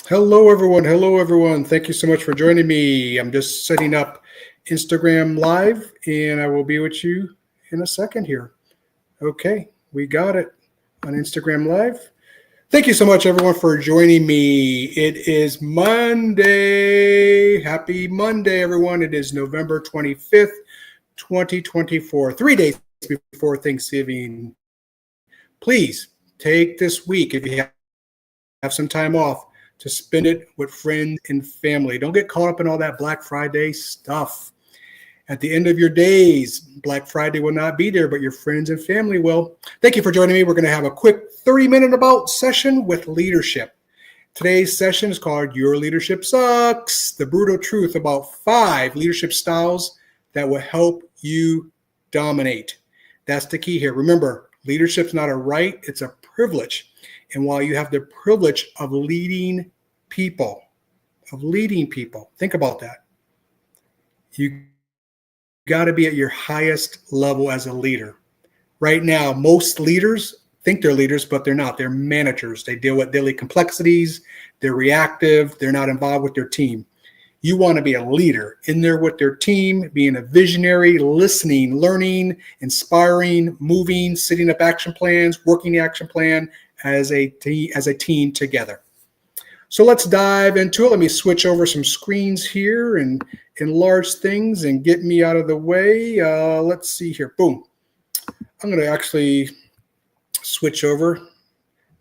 Hello, everyone. Hello, everyone. Thank you so much for joining me. I'm just setting up Instagram Live, and I will be with you in a second here. Okay, we got it on Instagram Live. Thank you so much, everyone, for joining me. It is Monday. Happy Monday, everyone. It is November 25th, 2024, 3 days before Thanksgiving. Please take this week, if you have some time off, to spend it with friends and family. Don't get caught up in all that Black Friday stuff. At the end of your days, Black Friday will not be there, but your friends and family will. Thank you for joining me. We're going to have a quick 30-minute about session with leadership. Today's session is called Your Leadership Sucks, the brutal truth about 5 leadership styles that will help you dominate. That's the key here. Remember, leadership's not a right, it's a privilege. And while you have the privilege of leading people, think about that. You got to be at your highest level as a leader. Right now, most leaders think they're leaders, but they're not. They're managers. They deal with daily complexities. They're reactive. They're not involved with their team. You want to be a leader in there with their team, being a visionary, listening, learning, inspiring, moving, setting up action plans, working the action plan as a team together. So let's dive into it. Let me switch over some screens here and enlarge things and get me out of the way. Let's see here. Boom. I'm going to actually switch over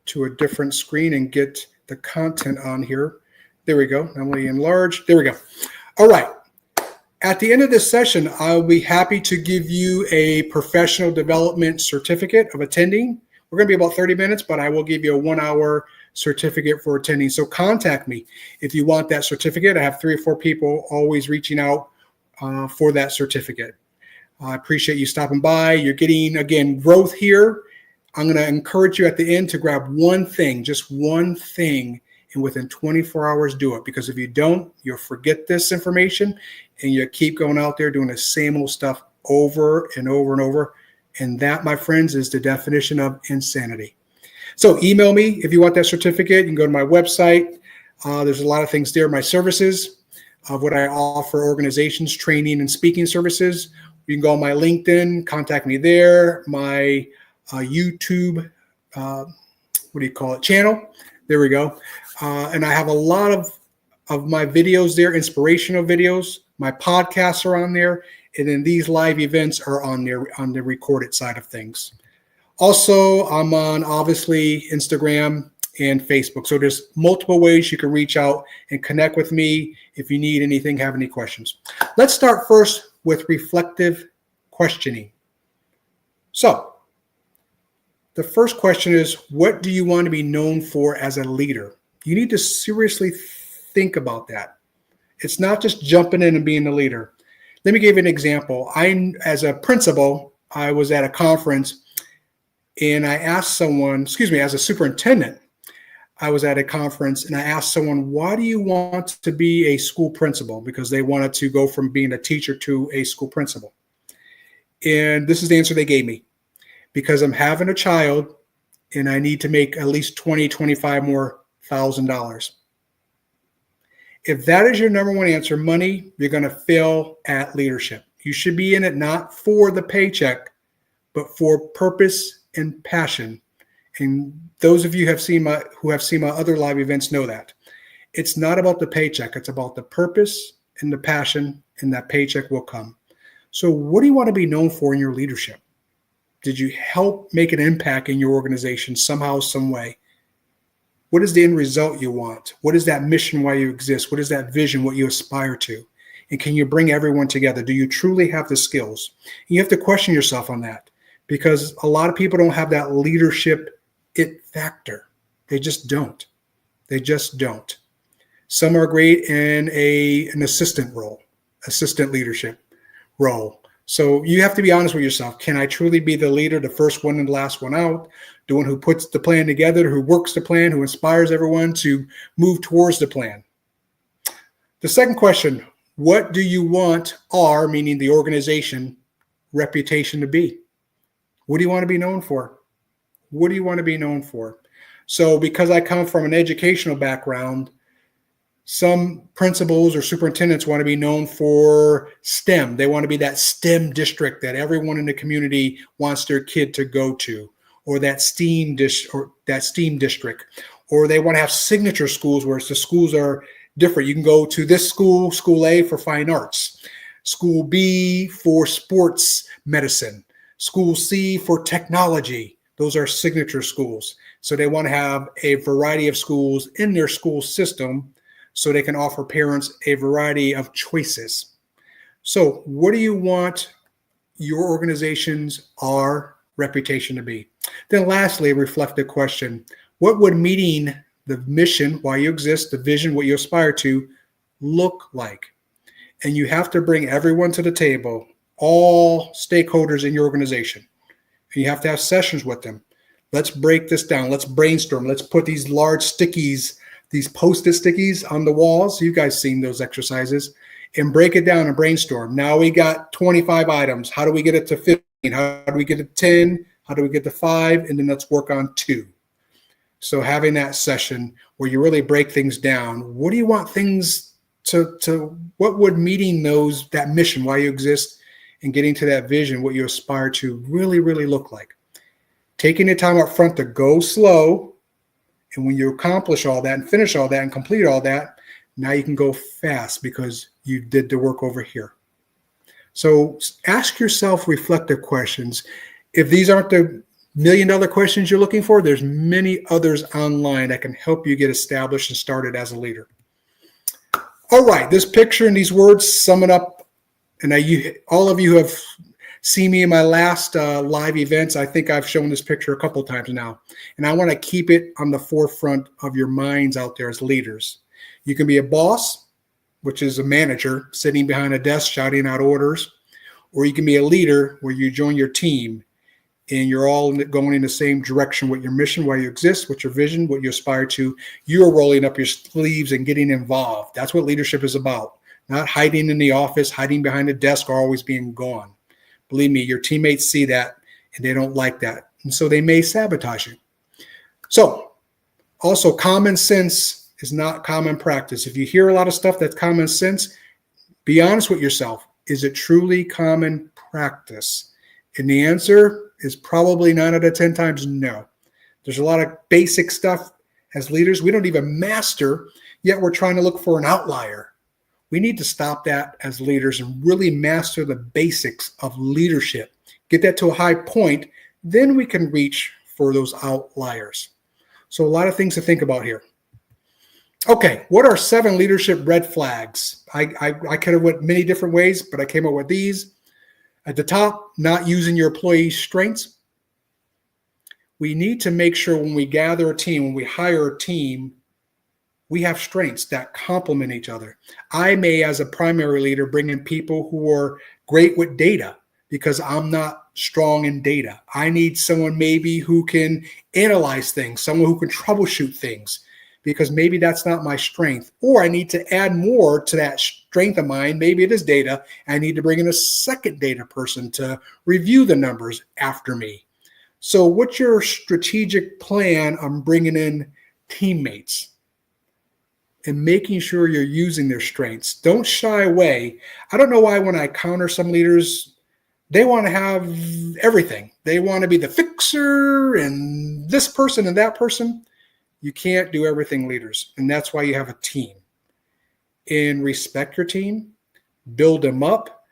to a different screen and get the content on here. There we go. I'm going to enlarge. There we go. All right. At the end of this session, I'll be happy to give you a professional development certificate of attending. We're going to be about 30 minutes, but I will give you a 1-hour certificate for attending. So contact me if you want that certificate. I have 3 or 4 people always reaching out for that certificate. I appreciate you stopping by. You're getting, again, growth here. I'm going to encourage you at the end to grab one thing, just one thing, and within 24 hours do it. Because if you don't, you'll forget this information and you keep going out there doing the same old stuff over and over and over. And that, my friends, is the definition of insanity. So email me if you want that certificate. You can go to my website. There's a lot of things there. My services of what I offer organizations, training and speaking services. You can go on my LinkedIn, contact me there. My YouTube, channel. There we go. And I have a lot of my videos there, inspirational videos. My podcasts are on there. And then these live events are on there on the recorded side of things. Also, I'm on, obviously, Instagram and Facebook. So there's multiple ways you can reach out and connect with me if you need anything, have any questions. Let's start first with reflective questioning. So the first question is, what do you want to be known for as a leader? You need to seriously think about that. It's not just jumping in and being a leader. Let me give you an example. As a principal, I was at a conference and I asked someone, as a superintendent, I was at a conference and I asked someone, why do you want to be a school principal? Because they wanted to go from being a teacher to a school principal. And this is the answer they gave me. Because I'm having a child and I need to make at least $25 more thousand. If that is your number one answer, money, you're going to fail at leadership. You should be in it not for the paycheck, but for purpose and passion. And those of you who have seen my other live events know that. It's not about the paycheck. It's about the purpose and the passion, and that paycheck will come. So what do you want to be known for in your leadership? Did you help make an impact in your organization somehow, some way? What is the end result you want? What is that mission why you exist? What is that vision, what you aspire to? And can you bring everyone together? Do you truly have the skills? And you have to question yourself on that, because a lot of people don't have that leadership it factor. They just don't. They just don't. Some are great in an assistant leadership role. So you have to be honest with yourself. Can I truly be the leader, the first one and the last one out, the one who puts the plan together, who works the plan, who inspires everyone to move towards the plan? The second question, what do you want meaning the organization, reputation to be? What do you want to be known for? What do you want to be known for? So because I come from an educational background, Some principals or superintendents want to be known for STEM. They want to be that STEM district that everyone in the community wants their kid to go to, or that STEAM district. Or they want to have signature schools where the schools are different. You can go to this school, school A for fine arts, school B for sports medicine, school C for technology. Those are signature schools. So they want to have a variety of schools in their school system so they can offer parents a variety of choices. So what do you want your organization's reputation to be? Then lastly, reflect the question, what would meeting the mission, why you exist, the vision, what you aspire to, look like? And you have to bring everyone to the table, all stakeholders in your organization. And you have to have sessions with them. Let's break this down. Let's brainstorm. Let's put these large stickies, these Post-it stickies on the walls. You guys seen those exercises, and break it down and brainstorm. Now we got 25 items. How do we get it to 15? How do we get to 10? How do we get to 5? And then let's work on 2. So having that session where you really break things down. What do you want things what would meeting that mission, why you exist, and getting to that vision, what you aspire to really, really look like? Taking the time up front to go slow. And when you accomplish all that and finish all that and complete all that, now you can go fast because you did the work over here. So ask yourself reflective questions. If these aren't the $1 million questions you're looking for, there's many others online that can help you get established and started as a leader. All right, this picture and these words sum it up. And all of you have seen me in my last live events. I think I've shown this picture a couple times now. And I want to keep it on the forefront of your minds out there as leaders. You can be a boss, which is a manager sitting behind a desk shouting out orders, or you can be a leader where you join your team and you're all going in the same direction with your mission, why you exist, with your vision, what you aspire to. You're rolling up your sleeves and getting involved. That's what leadership is about. Not hiding in the office, hiding behind a desk, or always being gone. Believe me, your teammates see that and they don't like that. And so they may sabotage you. So also, common sense is not common practice. If you hear a lot of stuff that's common sense, be honest with yourself. Is it truly common practice? And the answer is probably 9 out of 10 times no. There's a lot of basic stuff as leaders we don't even master, yet we're trying to look for an outlier. We need to stop that as leaders and really master the basics of leadership. Get that to a high point, then we can reach for those outliers. So a lot of things to think about here. Okay, what are 7 leadership red flags? I could have went many different ways, but I came up with these. At the top, not using your employees' strengths. We need to make sure when we gather a team, when we hire a team, we have strengths that complement each other. I may, as a primary leader, bring in people who are great with data because I'm not strong in data. I need someone maybe who can analyze things, someone who can troubleshoot things, because maybe that's not my strength. Or I need to add more to that strength of mine. Maybe it is data. I need to bring in a second data person to review the numbers after me. So what's your strategic plan on bringing in teammates and making sure you're using their strengths? Don't shy away. I don't know why when I counter some leaders, they want to have everything. They want to be the fixer and this person and that person. You can't do everything, leaders, and that's why you have a team. And respect your team, build them up,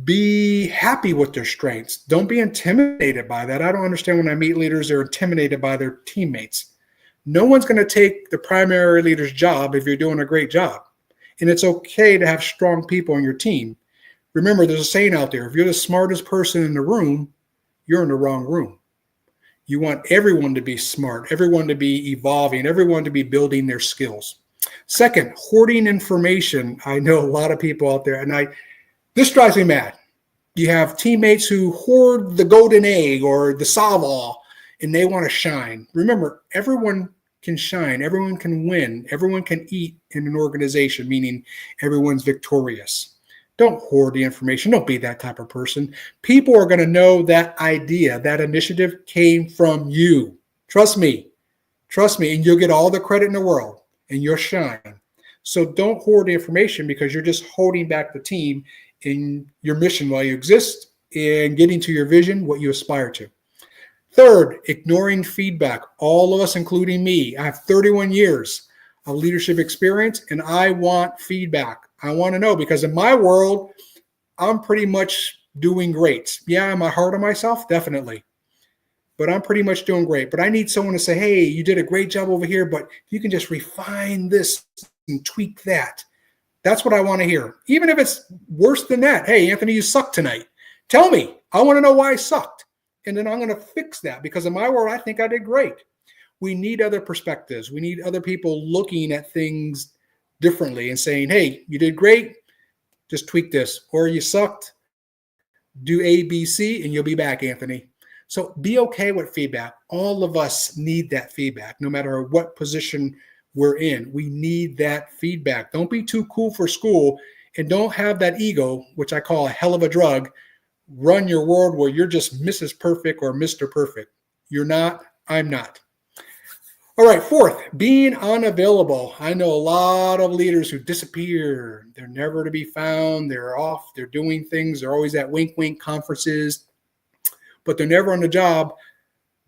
be happy with their strengths. Don't be intimidated by that. I don't understand when I meet leaders, they're intimidated by their teammates. No one's going to take the primary leader's job if you're doing a great job. And it's okay to have strong people on your team. Remember, there's a saying out there, if you're the smartest person in the room, you're in the wrong room. You want everyone to be smart, everyone to be evolving, everyone to be building their skills. Second, hoarding information. I know a lot of people out there, and this drives me mad. You have teammates who hoard the golden egg or the salve-all, and they want to shine. Remember, everyone can shine, everyone can win, everyone can eat in an organization, meaning everyone's victorious. Don't hoard the information. Don't be that type of person. People are going to know that idea, that initiative came from you. Trust me, and you'll get all the credit in the world and you'll shine. So don't hoard the information because you're just holding back the team in your mission while you exist and getting to your vision, what you aspire to. Third, ignoring feedback. All of us, including me, I have 31 years of leadership experience, and I want feedback. I want to know because in my world, I'm pretty much doing great. Yeah, am I hard on myself? Definitely. But I'm pretty much doing great. But I need someone to say, hey, you did a great job over here, but you can just refine this and tweak that. That's what I want to hear. Even if it's worse than that. Hey, Anthony, you sucked tonight. Tell me. I want to know why I sucked. And then I'm going to fix that because in my world, I think I did great. We need other perspectives. We need other people looking at things differently and saying, hey, you did great. Just tweak this. Or you sucked. Do A, B, C, and you'll be back, Anthony. So be okay with feedback. All of us need that feedback, no matter what position we're in. We need that feedback. Don't be too cool for school and don't have that ego, which I call a hell of a drug, run your world where you're just Mrs. Perfect or Mr. Perfect. You're not. I'm not. All right. Fourth, being unavailable. I know a lot of leaders who disappear. They're never to be found. They're off. They're doing things. They're always at wink, wink conferences, but they're never on the job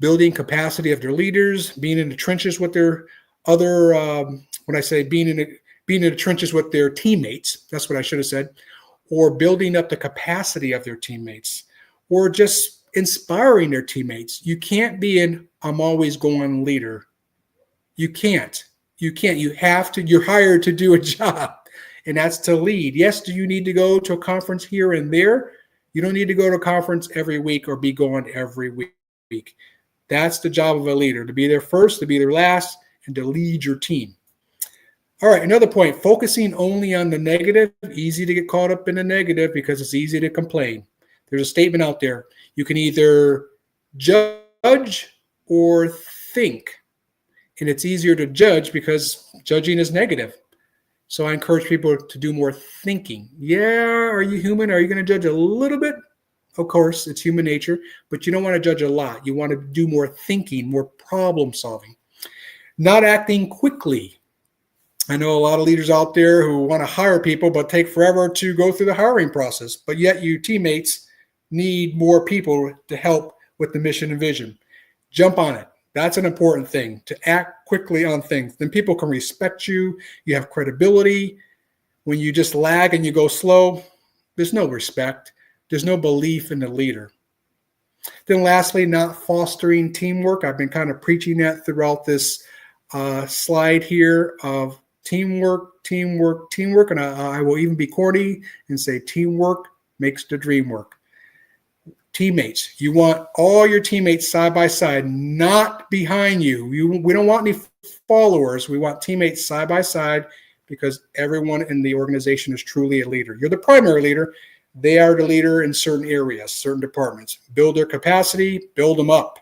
building capacity of their leaders, being in the trenches with their other, when I say being in the trenches with their teammates, that's what I should have said, or building up the capacity of their teammates, or just inspiring their teammates. You can't be an I'm always going leader. You can't. You have to, you're hired to do a job, and that's to lead. Yes, do you need to go to a conference here and there? You don't need to go to a conference every week or be going every week. That's the job of a leader, to be there first, to be there last, and to lead your team. All right, another point, focusing only on the negative. Easy to get caught up in the negative because it's easy to complain. There's a statement out there. You can either judge or think. And it's easier to judge because judging is negative. So I encourage people to do more thinking. Yeah, are you human? Are you going to judge a little bit? Of course, it's human nature, but you don't want to judge a lot. You want to do more thinking, more problem solving. Not acting quickly. I know a lot of leaders out there who want to hire people, but take forever to go through the hiring process. But yet you teammates need more people to help with the mission and vision. Jump on it. That's an important thing, to act quickly on things. Then people can respect you. You have credibility. When you just lag and you go slow, there's no respect. There's no belief in the leader. Then lastly, not fostering teamwork. I've been kind of preaching that throughout this slide here of teamwork. And I will even be corny and say teamwork makes the dream work. Teammates, you want all your teammates side by side, not behind you. We don't want any followers. We want teammates side by side because everyone in the organization is truly a leader. You're the primary leader. They are the leader in certain areas, certain departments. Build their capacity, build them up.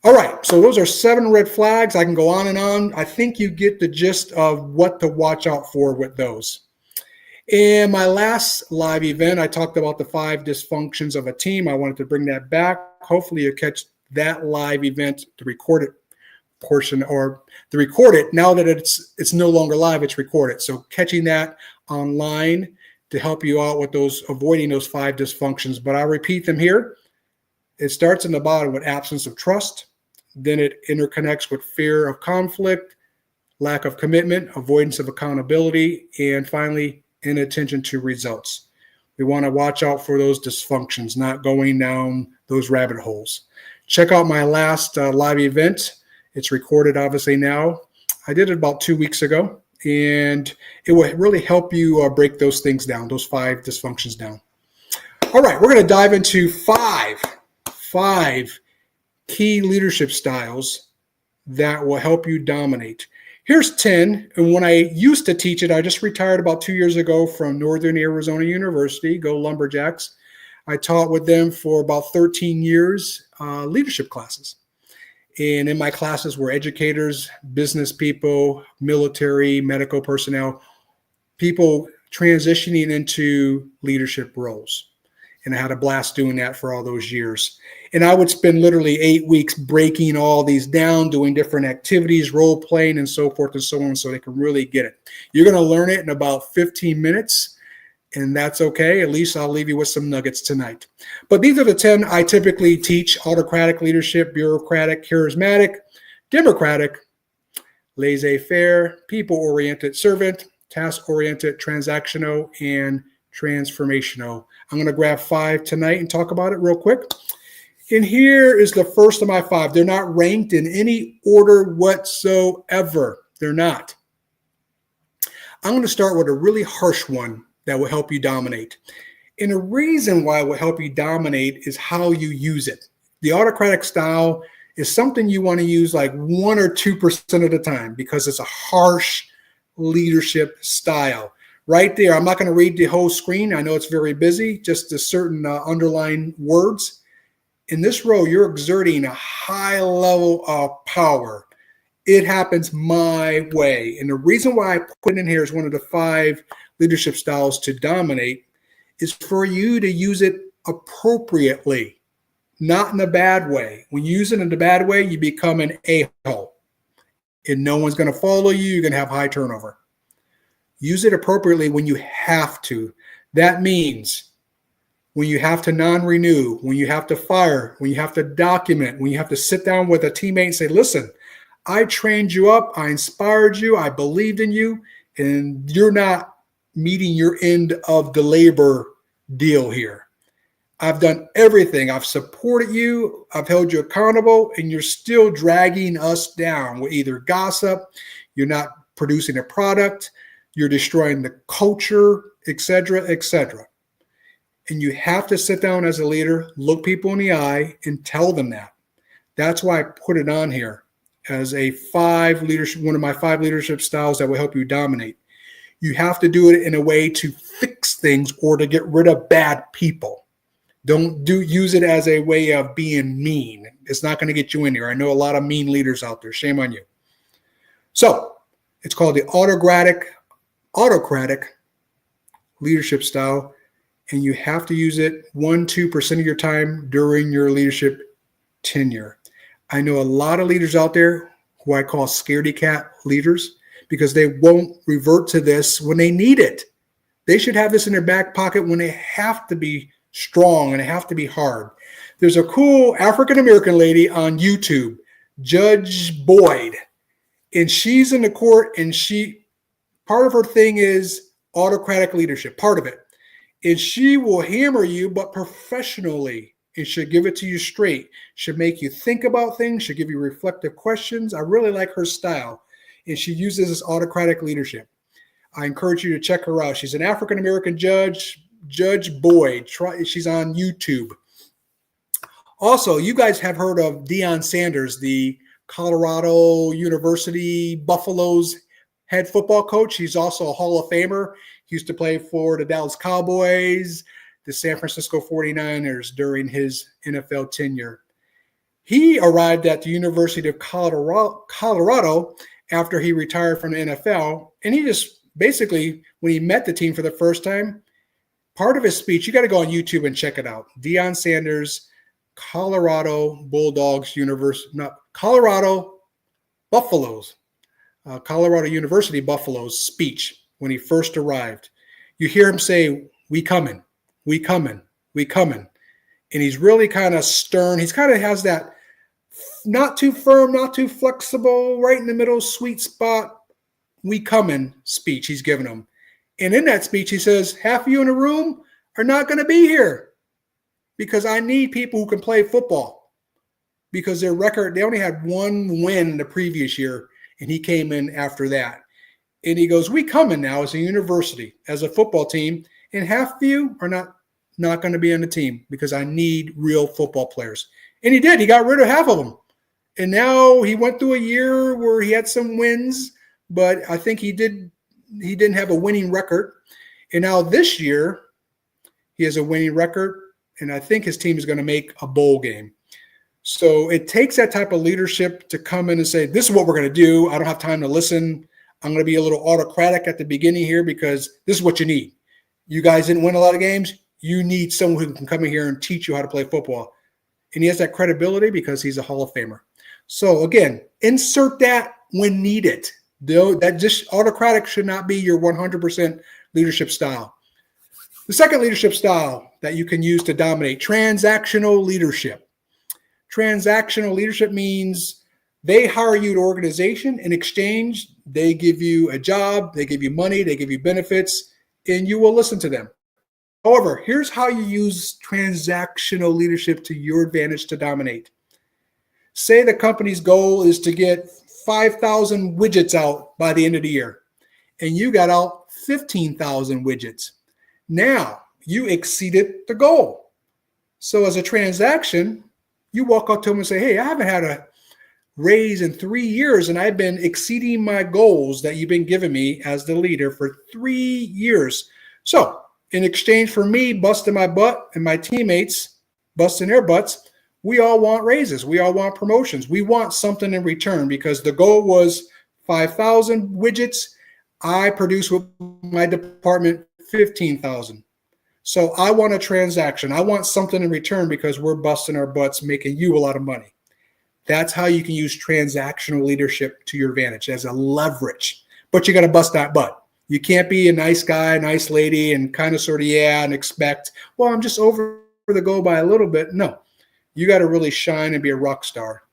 All right, so those are 7 red flags. I can go on and on. I think you get the gist of what to watch out for with those. In my last live event, I talked about the 5 dysfunctions of a team. I wanted to bring that back. Hopefully you catch that live event, the recorded portion, or the recorded. Now that it's no longer live, it's recorded. So catching that online to help you out with those, avoiding those 5 dysfunctions. But I'll repeat them here. It starts in the bottom with absence of trust. Then it interconnects with fear of conflict, lack of commitment, avoidance of accountability, and finally, inattention to results. We want to watch out for those dysfunctions, not going down those rabbit holes. Check out my last live event. It's recorded, obviously, now. I did it about 2 weeks ago, and it will really help you break those things down, those 5 dysfunctions down. All right, we're going to dive into five key leadership styles that will help you dominate. Here's 10, and when I used to teach it, I just retired about 2 years ago from Northern Arizona University, go Lumberjacks. I taught with them for about 13 years, leadership classes. And in my classes were educators, business people, military, medical personnel, people transitioning into leadership roles. And I had a blast doing that for all those years. And I would spend literally 8 weeks breaking all these down, doing different activities, role playing, and so forth and so on, so they can really get it. You're going to learn it in about 15 minutes, and that's okay. At least I'll leave you with some nuggets tonight. But these are the 10 I typically teach: autocratic leadership, bureaucratic, charismatic, democratic, laissez-faire, people-oriented, servant, task-oriented, transactional, and transformational. I'm going to grab 5 tonight and talk about it real quick. And here is the first of my 5. They're not ranked in any order whatsoever. They're not. I'm going to start with a really harsh one that will help you dominate. And the reason why it will help you dominate is how you use it. The autocratic style is something you want to use like 1 or 2% of the time because it's a harsh leadership style. Right there, I'm not going to read the whole screen. I know it's very busy, just the certain underlined words. In this row, you're exerting a high level of power. It happens my way. And the reason why I put it in here as one of the 5 leadership styles to dominate is for you to use it appropriately, not in a bad way. When you use it in a bad way, you become an a-hole. And no one's going to follow you. You're going to have high turnover. Use it appropriately when you have to. That means when you have to non-renew, when you have to fire, when you have to document, when you have to sit down with a teammate and say, listen, I trained you up, I inspired you, I believed in you, and you're not meeting your end of the labor deal here. I've done everything. I've supported you, I've held you accountable, and you're still dragging us down with either gossip, you're not producing a product, you're destroying the culture, etc., etc. And you have to sit down as a leader, look people in the eye, and tell them that. That's why I put it on here as a 5 leadership, one of my 5 leadership styles that will help you dominate. You have to do it in a way to fix things or to get rid of bad people. Don't use it as a way of being mean. It's not going to get you in here. I know a lot of mean leaders out there. Shame on you. So it's called the autocratic leadership style. And you have to use it 1-2% of your time during your leadership tenure. I know a lot of leaders out there who I call scaredy cat leaders because they won't revert to this when they need it. They should have this in their back pocket when they have to be strong and they have to be hard. There's a cool African-American lady on YouTube, Judge Boyd, and she's in the court, and part of her thing is autocratic leadership, part of it. And she will hammer you, but professionally. And she'll give it to you straight. She'll make you think about things. She'll give you reflective questions. I really like her style. And she uses this autocratic leadership. I encourage you to check her out. She's an African-American judge, Judge Boyd. She's on YouTube. Also, you guys have heard of Deion Sanders, the Colorado University Buffaloes head football coach. He's also a Hall of Famer. He used to play for the Dallas Cowboys, the San Francisco 49ers during his NFL tenure. He arrived at the University of Colorado after he retired from the NFL. And he just basically, when he met the team for the first time, part of his speech, you got to go on YouTube and check it out. Deion Sanders, Colorado Bulldogs University, not Colorado Buffaloes, Colorado University Buffaloes speech when he first arrived. You hear him say, we coming, we coming, we coming. And he's really kind of stern. He's kind of has that not too firm, not too flexible, right in the middle, sweet spot, we coming speech he's giving them. And in that speech, he says, half of you in the room are not going to be here because I need people who can play football, because their record, they only had 1 win the previous year, and he came in after that. And he goes, we coming now as a university, as a football team, and half of you are not going to be on the team because I need real football players. And he did. He got rid of half of them. And now he went through a year where he had some wins, but I think he didn't have a winning record. And now this year, he has a winning record, and I think his team is going to make a bowl game. So it takes that type of leadership to come in and say, this is what we're going to do. I don't have time to listen. I'm going to be a little autocratic at the beginning here because this is what you need. You guys didn't win a lot of games. you need someone who can come in here and teach you how to play football. And he has that credibility because he's a Hall of Famer. So again, insert that when needed. Though that just autocratic should not be your 100% leadership style. The second leadership style that you can use to dominate, transactional leadership. Transactional leadership means they hire you to organization. In exchange, they give you a job, they give you money, they give you benefits, and you will listen to them. However, here's how you use transactional leadership to your advantage to dominate. Say the company's goal is to get 5,000 widgets out by the end of the year, and you got out 15,000 widgets. Now you exceeded the goal. So as a transaction, you walk up to them and say, hey, I haven't had a raise in 3 years, and I've been exceeding my goals that you've been giving me as the leader for 3 years. So in exchange for me busting my butt and my teammates busting their butts, we all want raises. We all want promotions. We want something in return because the goal was 5,000 widgets. I produce with my department 15,000. So I want a transaction. I want something in return because we're busting our butts, making you a lot of money. That's how you can use transactional leadership to your advantage as a leverage. But you got to bust that butt. You can't be a nice guy, nice lady, and kind of sort of, and expect, well, I'm just over the goal by a little bit. No, you got to really shine and be a rock star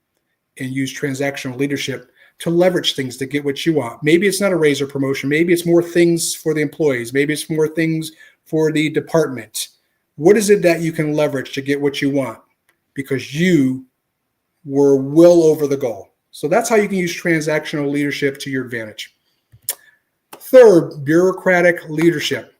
and use transactional leadership to leverage things to get what you want. Maybe it's not a raise or promotion. Maybe it's more things for the employees. Maybe it's more things for the department. What is it that you can leverage to get what you want? Because you were well over the goal. So that's how you can use transactional leadership to your advantage. Third, bureaucratic leadership.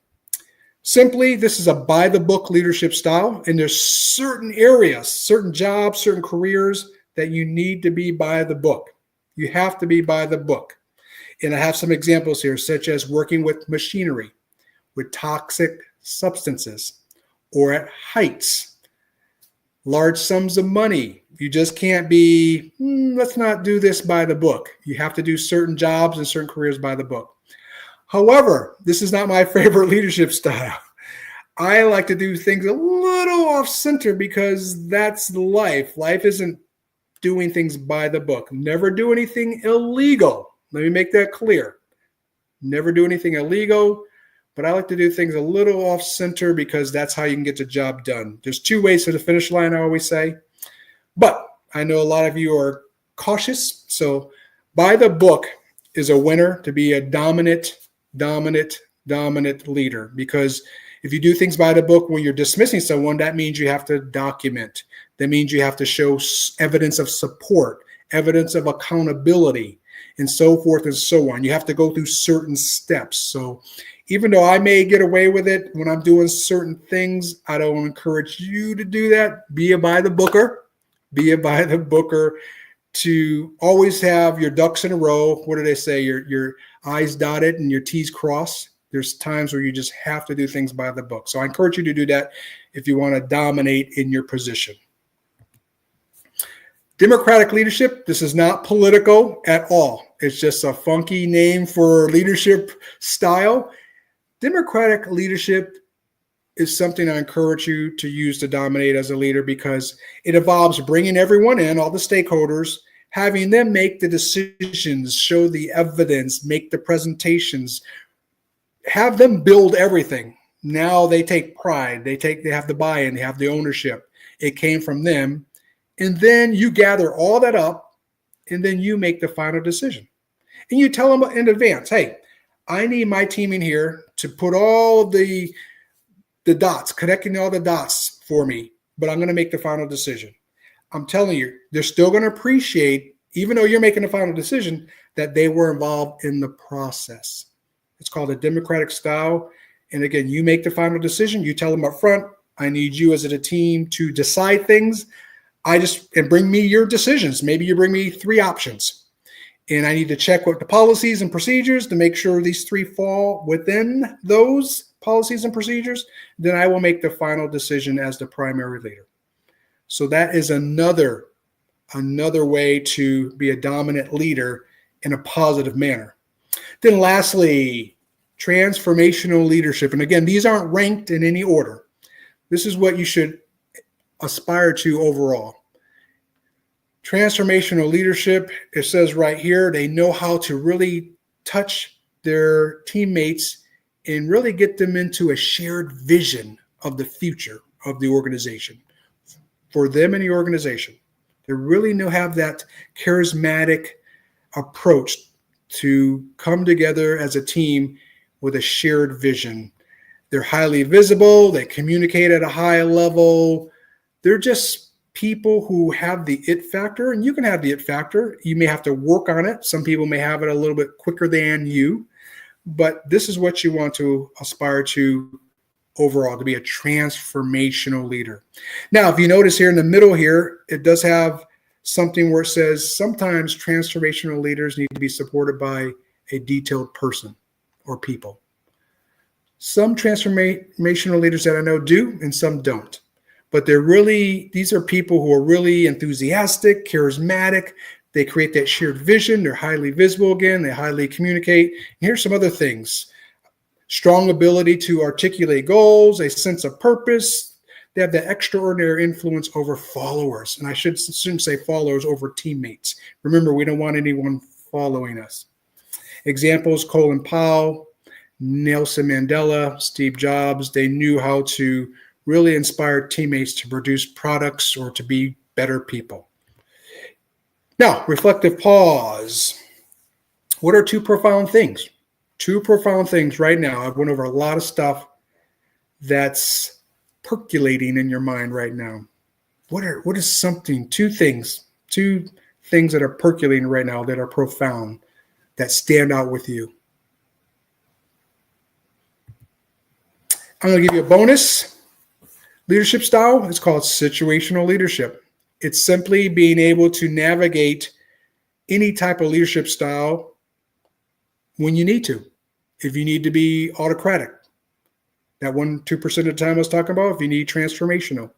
Simply, this is a by-the-book leadership style, and there's certain areas, certain jobs, certain careers that you need to be by the book. You have to be by the book. And I have some examples here, such as working with machinery, with toxic substances, or at heights, large sums of money. You just can't be, let's not do this by the book. You have to do certain jobs and certain careers by the book. However, this is not my favorite leadership style. I like to do things a little off center because that's life. Life isn't doing things by the book. Never do anything illegal. Let me make that clear. Never do anything illegal, but I like to do things a little off center because that's how you can get the job done. There's 2 ways to the finish line, I always say. But I know a lot of you are cautious. So by the book is a winner to be a dominant leader, because if you do things by the book when you're dismissing someone, that means you have to document. That means you have to show evidence of support, evidence of accountability, and so forth and so on. You have to go through certain steps. So even though I may get away with it when I'm doing certain things, I don't encourage you to do that. Be a by the booker. Be a by the booker to always have your ducks in a row. What do they say? Your I's dotted and your T's crossed. There's times where you just have to do things by the book. So I encourage you to do that if you want to dominate in your position. Democratic leadership, this is not political at all. It's just a funky name for leadership style. Democratic leadership is something I encourage you to use to dominate as a leader because it involves bringing everyone in, all the stakeholders, having them make the decisions, show the evidence, make the presentations, have them build everything. Now they take pride. They have the buy-in. They have the ownership. It came from them. And then you gather all that up, and then you make the final decision. And you tell them in advance, hey, I need my team in here to put all the dots, connecting all the dots for me, but I'm going to make the final decision. I'm telling you, they're still going to appreciate, even though you're making the final decision, that they were involved in the process. It's called a democratic style. And again, you make the final decision. You tell them up front, I need you as a team to decide things. And bring me your decisions. Maybe you bring me 3 options. And I need to check with the policies and procedures to make sure these 3 fall within those policies and procedures. Then I will make the final decision as the primary leader. So that is another way to be a dominant leader in a positive manner. Then lastly, transformational leadership. And again, these aren't ranked in any order. This is what you should aspire to overall. Transformational leadership, it says right here, they know how to really touch their teammates and really get them into a shared vision of the future of the organization for them and the organization. They really know have that charismatic approach to come together as a team with a shared vision. They're highly visible. They communicate at a high level. They're just people who have the it factor, and you can have the it factor. You may have to work on it. Some people may have it a little bit quicker than you, but this is what you want to aspire to overall, to be a transformational leader. Now, if you notice here in the middle here, it does have something where it says sometimes transformational leaders need to be supported by a detailed person or people. Some transformational leaders that I know do, and some don't. But these are people who are really enthusiastic, charismatic. They create that shared vision. They're highly visible again. They highly communicate. And here's some other things. Strong ability to articulate goals, a sense of purpose. They have that extraordinary influence over followers. And I shouldn't say followers, over teammates. Remember, we don't want anyone following us. Examples, Colin Powell, Nelson Mandela, Steve Jobs. They knew how to really inspire teammates to produce products or to be better people. Now, reflective pause. What are two profound things? Two profound things right now. I've went over a lot of stuff that's percolating in your mind right now. What is something, two things that are percolating right now that are profound, that stand out with you? I'm going to give you a bonus. Leadership style is called situational leadership. It's simply being able to navigate any type of leadership style when you need to. If you need to be autocratic, that 1-2% of the time I was talking about, if you need transformational,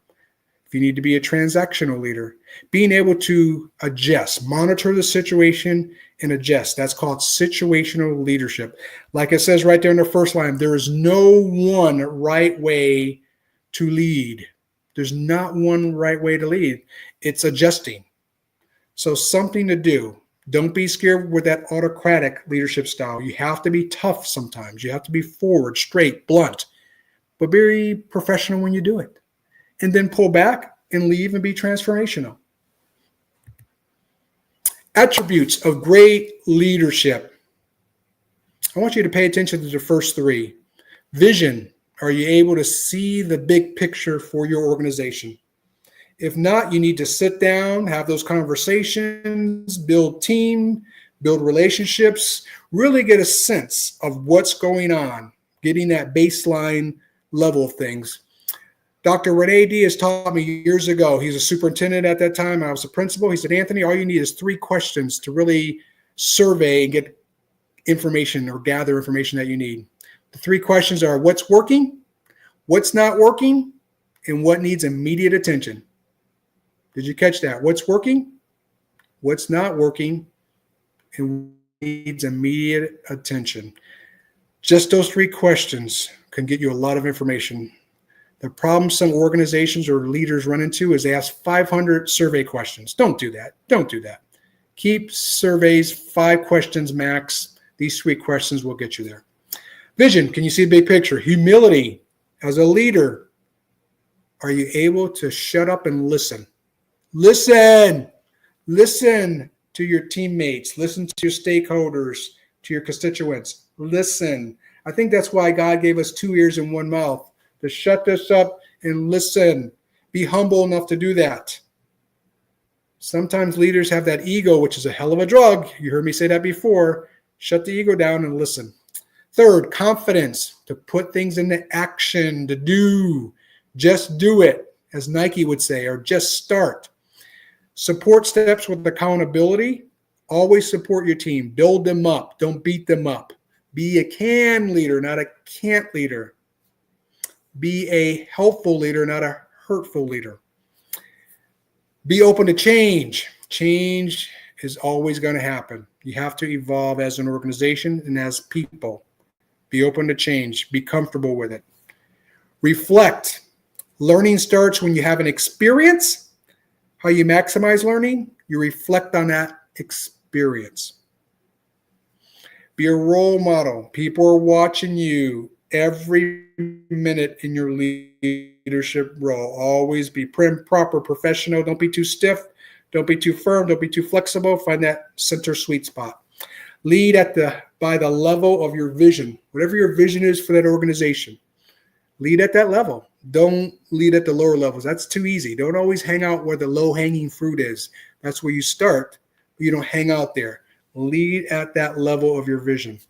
if you need to be a transactional leader, being able to adjust, monitor the situation and adjust. That's called situational leadership. Like it says right there in the first line, there is no one right way to lead. There's not one right way to lead. It's adjusting. So something to do. Don't be scared with that autocratic leadership style. You have to be tough sometimes. You have to be forward, straight, blunt, but very professional when you do it. And then pull back and leave and be transformational. Attributes of great leadership. I want you to pay attention to the first three. Vision. Are you able to see the big picture for your organization? If not, you need to sit down, have those conversations, build team, build relationships, really get a sense of what's going on, getting that baseline level of things. Dr. Rene Diaz taught me years ago. He's a superintendent at that time. I was a principal. He said, Anthony, all you need is 3 questions to really survey and get information or gather information that you need. The 3 questions are what's working, what's not working, and what needs immediate attention. Did you catch that? What's working, what's not working, and what needs immediate attention. Just those 3 questions can get you a lot of information. The problem some organizations or leaders run into is they ask 500 survey questions. Don't do that. Don't do that. Keep surveys 5 questions max. These 3 questions will get you there. Vision, can you see the big picture? Humility, as a leader, are you able to shut up and listen? Listen to your teammates. Listen to your stakeholders, to your constituents. Listen. I think that's why God gave us 2 ears and 1 mouth, to shut this up and listen. Be humble enough to do that. Sometimes leaders have that ego, which is a hell of a drug. You heard me say that before. Shut the ego down and listen. Third, confidence, to put things into action, to do. Just do it, as Nike would say, or just start. Support steps with accountability. Always support your team. Build them up. Don't beat them up. Be a can leader, not a can't leader. Be a helpful leader, not a hurtful leader. Be open to change. Change is always going to happen. You have to evolve as an organization and as people. Be open to change. Be comfortable with it. Reflect. Learning starts when you have an experience. How you maximize learning? You reflect on that experience. Be a role model. People are watching you every minute in your leadership role. Always be prim, proper, professional. Don't be too stiff. Don't be too firm. Don't be too flexible. Find that center sweet spot. Lead by the level of your vision. Whatever your vision is for that organization, lead at that level. Don't lead at the lower levels. That's too easy. Don't always hang out where the low-hanging fruit is. That's where you start, but you don't hang out there. Lead at that level of your vision.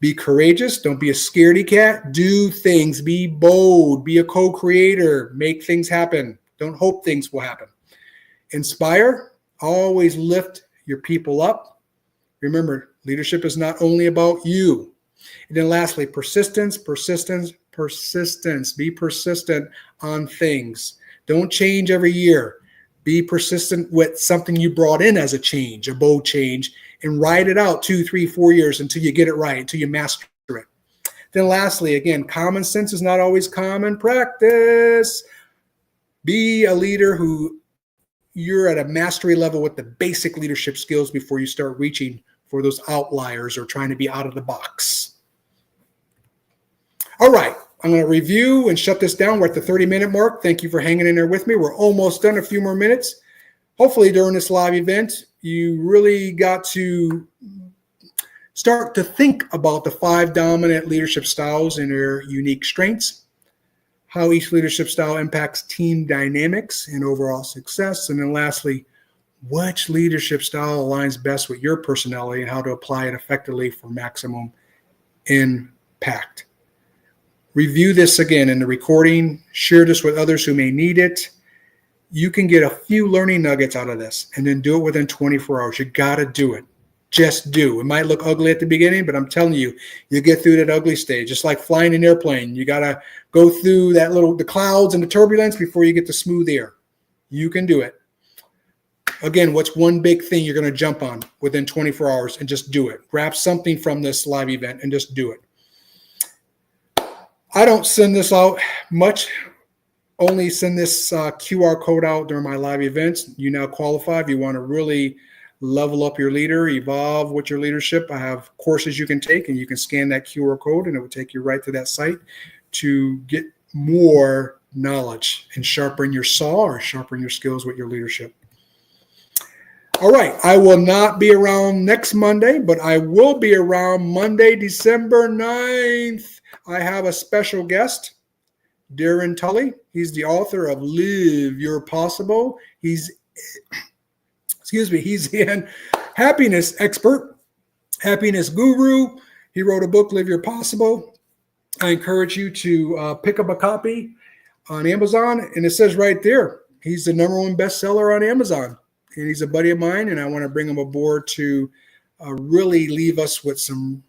Be courageous. Don't be a scaredy cat. Do things. Be bold. Be a co-creator. Make things happen. Don't hope things will happen. Inspire. Always lift your people up. Remember, leadership is not only about you. And then lastly, persistence. Be persistent on things. Don't change every year. Be persistent with something you brought in as a change, a bold change, and ride it out 2, 3, 4 years until you get it right, until you master it. Then lastly, again, common sense is not always common practice. Be a leader who you're at a mastery level with the basic leadership skills before you start reaching for those outliers or trying to be out of the box. All right, I'm going to review and shut this down. We're at the 30-minute mark. Thank you for hanging in there with me. We're almost done, a few more minutes. Hopefully during this live event, you really got to start to think about the 5 dominant leadership styles and their unique strengths, how each leadership style impacts team dynamics and overall success, and then lastly, which leadership style aligns best with your personality and how to apply it effectively for maximum impact. Review this again in the recording. Share this with others who may need it. You can get a few learning nuggets out of this and then do it within 24 hours. You got to do it. Just do. It might look ugly at the beginning, but I'm telling you, you get through that ugly stage. Just like flying an airplane. You got to go through the clouds and the turbulence before you get to smooth air. You can do it. Again, what's one big thing you're going to jump on within 24 hours and just do it? Grab something from this live event and just do it. I don't send this out much. Only send this QR code out during my live events. You now qualify if you want to really level up your leader, evolve with your leadership. I have courses you can take, and you can scan that QR code, and it will take you right to that site to get more knowledge and sharpen your saw or sharpen your skills with your leadership. All right, I will not be around next Monday, but I will be around Monday, December 9th. I have a special guest, Darren Tully. He's the author of Live Your Possible. He's an happiness expert, happiness guru. He wrote a book, Live Your Possible. I encourage you to pick up a copy on Amazon, and it says right there, he's the #1 bestseller on Amazon. And he's a buddy of mine, and I want to bring him aboard to really leave us with some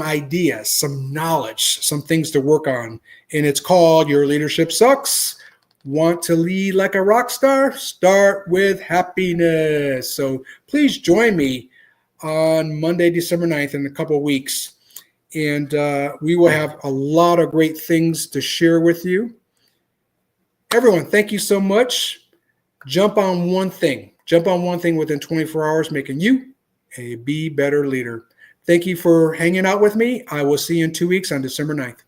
ideas, some knowledge, some things to work on. And it's called Your Leadership Sucks. Want to lead like a rock star? Start with happiness. So please join me on Monday, December 9th in a couple of weeks. And we will have a lot of great things to share with you. Everyone, thank you so much. Jump on one thing. Jump on one thing within 24 hours, making you a be better leader. Thank you for hanging out with me. I will see you in 2 weeks on December 9th.